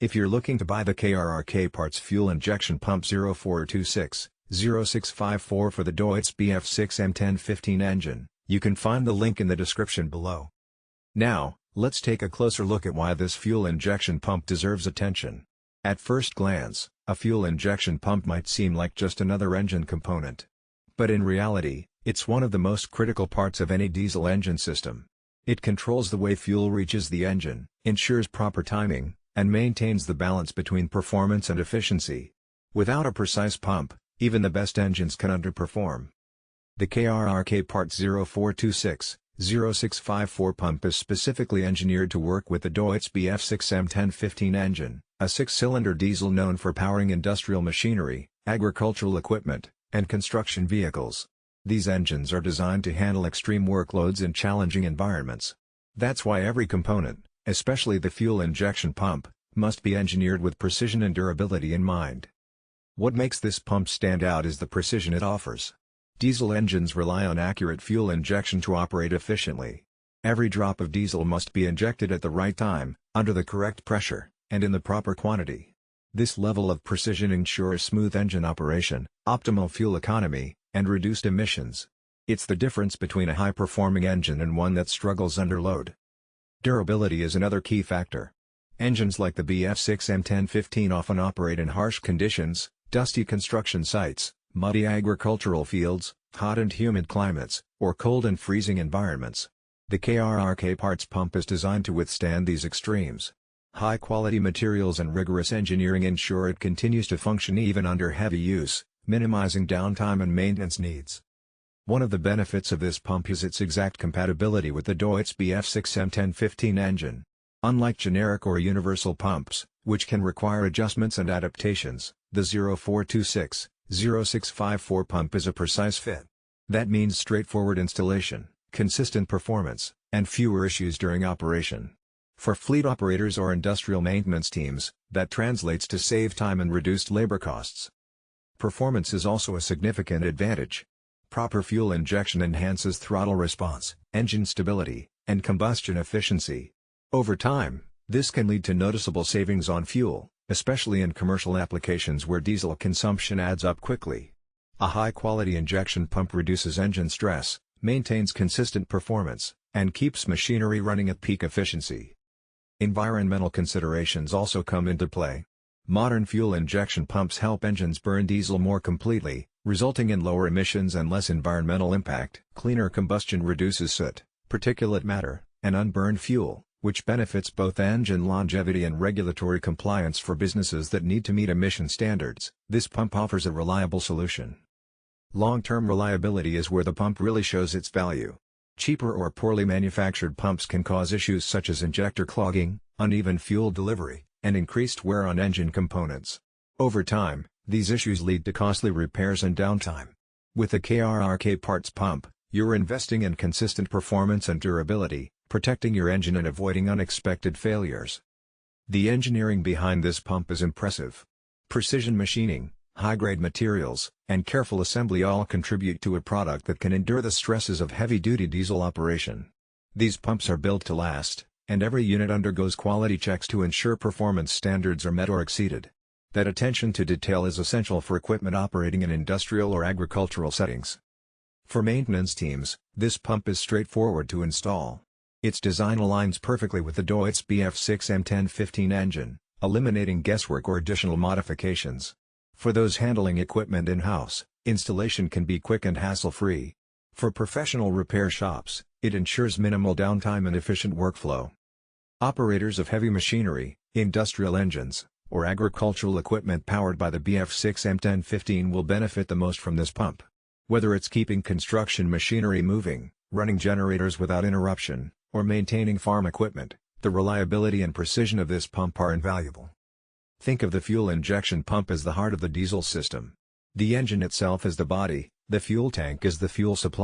If you're looking to buy the KRRK-parts Fuel Injection Pump 0426-0654 for the Deutz BF6M1015 engine, you can find the link in the description below. Now, let's take a closer look at why this fuel injection pump deserves attention. At first glance, a fuel injection pump might seem like just another engine component. But in reality, it's one of the most critical parts of any diesel engine system. It controls the way fuel reaches the engine, ensures proper timing, and maintains the balance between performance and efficiency. Without a precise pump, even the best engines can underperform. The KRRK-parts 0426-0654 pump is specifically engineered to work with the Deutz BF6M1015 engine, a 6-cylinder diesel known for powering industrial machinery, agricultural equipment, and construction vehicles. These engines are designed to handle extreme workloads in challenging environments. That's why every component, especially the fuel injection pump, must be engineered with precision and durability in mind. What makes this pump stand out is the precision it offers. Diesel engines rely on accurate fuel injection to operate efficiently. Every drop of diesel must be injected at the right time, under the correct pressure, and in the proper quantity. This level of precision ensures smooth engine operation, optimal fuel economy, and reduced emissions. It's the difference between a high-performing engine and one that struggles under load. Durability is another key factor. Engines like the BF6M1015 often operate in harsh conditions, dusty construction sites, muddy agricultural fields, hot and humid climates, or cold and freezing environments. The KRRK-parts pump is designed to withstand these extremes. High-quality materials and rigorous engineering ensure it continues to function even under heavy use, minimizing downtime and maintenance needs. One of the benefits of this pump is its exact compatibility with the Deutz BF6M1015 engine. Unlike generic or universal pumps, which can require adjustments and adaptations, the 0426-0654 pump is a precise fit. That means straightforward installation, consistent performance, and fewer issues during operation. For fleet operators or industrial maintenance teams, that translates to save time and reduced labor costs. Performance is also a significant advantage. Proper fuel injection enhances throttle response, engine stability, and combustion efficiency. Over time, this can lead to noticeable savings on fuel, especially in commercial applications where diesel consumption adds up quickly. A high-quality injection pump reduces engine stress, maintains consistent performance, and keeps machinery running at peak efficiency. Environmental considerations also come into play. Modern fuel injection pumps help engines burn diesel more completely, resulting in lower emissions and less environmental impact. Cleaner combustion reduces soot, particulate matter, and unburned fuel, which benefits both engine longevity and regulatory compliance for businesses that need to meet emission standards. This pump offers a reliable solution. Long-term reliability is where the pump really shows its value. Cheaper or poorly manufactured pumps can cause issues such as injector clogging, uneven fuel delivery, and increased wear on engine components. Over time, these issues lead to costly repairs and downtime. With the KRRK-parts pump, you're investing in consistent performance and durability, protecting your engine and avoiding unexpected failures. The engineering behind this pump is impressive. Precision machining, high-grade materials, and careful assembly all contribute to a product that can endure the stresses of heavy-duty diesel operation. These pumps are built to last, and every unit undergoes quality checks to ensure performance standards are met or exceeded. That attention to detail is essential for equipment operating in industrial or agricultural settings. For maintenance teams, this pump is straightforward to install. Its design aligns perfectly with the Deutz BF6M1015 engine, eliminating guesswork or additional modifications. For those handling equipment in-house, installation can be quick and hassle-free. For professional repair shops, it ensures minimal downtime and efficient workflow. Operators of heavy machinery, industrial engines, or agricultural equipment powered by the BF6M1015 will benefit the most from this pump. Whether it's keeping construction machinery moving, running generators without interruption, or maintaining farm equipment, the reliability and precision of this pump are invaluable. Think of the fuel injection pump as the heart of the diesel system. The engine itself is the body, the fuel tank is the fuel supply.